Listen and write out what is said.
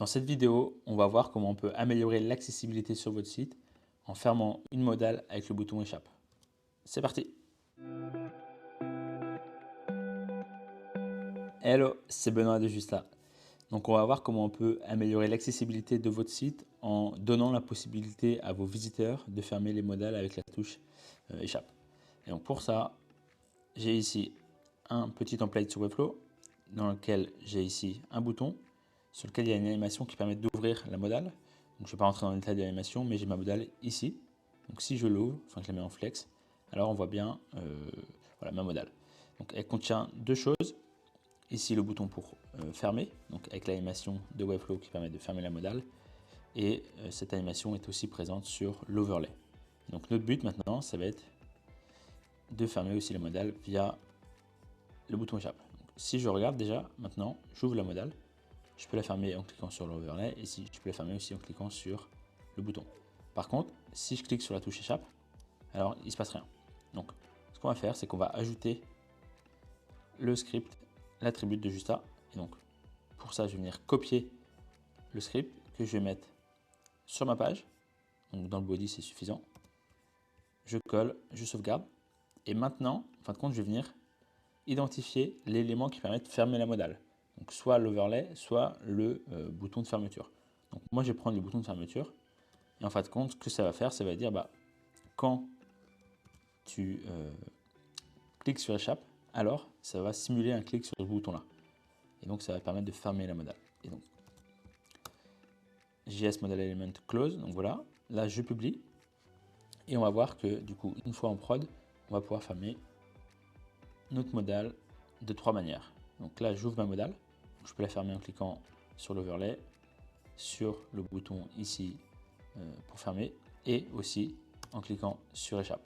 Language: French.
Dans cette vidéo, on va voir comment on peut améliorer l'accessibilité sur votre site en fermant une modale avec le bouton échappe. C'est parti! Hello, c'est Benoît de Justla. Donc on va voir comment on peut améliorer l'accessibilité de votre site en donnant la possibilité à vos visiteurs de fermer les modales avec la touche échappe. Et donc pour ça, j'ai ici un petit template sur Webflow dans lequel j'ai ici un bouton sur lequel il y a une animation qui permet d'ouvrir la modale. Donc je ne vais pas rentrer dans le détail de l'animation, mais j'ai ma modale ici. Donc si je l'ouvre, enfin que je la mets en flex, alors on voit bien voilà, ma modale. Donc elle contient deux choses. Ici le bouton pour fermer, donc avec l'animation de Webflow qui permet de fermer la modale. Et cette animation est aussi présente sur l'overlay. Donc notre but maintenant, ça va être de fermer aussi la modale via le bouton échappe. Donc, si je regarde déjà, maintenant, j'ouvre la modale. Je peux la fermer en cliquant sur l'overlay et si je peux la fermer aussi en cliquant sur le bouton. Par contre, si je clique sur la touche échappe, alors il ne se passe rien. Donc, ce qu'on va faire, c'est qu'on va ajouter le script, l'attribut de Justa. Et donc, pour ça, je vais venir copier le script que je vais mettre sur ma page. Donc, dans le body, c'est suffisant. Je colle, je sauvegarde. Et maintenant, en fin de compte, je vais venir identifier l'élément qui permet de fermer la modale. Donc soit l'overlay, soit le bouton de fermeture. Donc moi je vais prendre le bouton de fermeture et en fin de compte ce que ça va faire, ça va dire quand tu cliques sur échappe, alors ça va simuler un clic sur ce bouton là. Et donc ça va permettre de fermer la modale. Et donc JS Modal Element Close, donc voilà, là je publie et on va voir que du coup une fois en prod, on va pouvoir fermer notre modale de trois manières. Donc là j'ouvre ma modale. Je peux la fermer en cliquant sur l'overlay, sur le bouton ici pour fermer et aussi en cliquant sur échappe.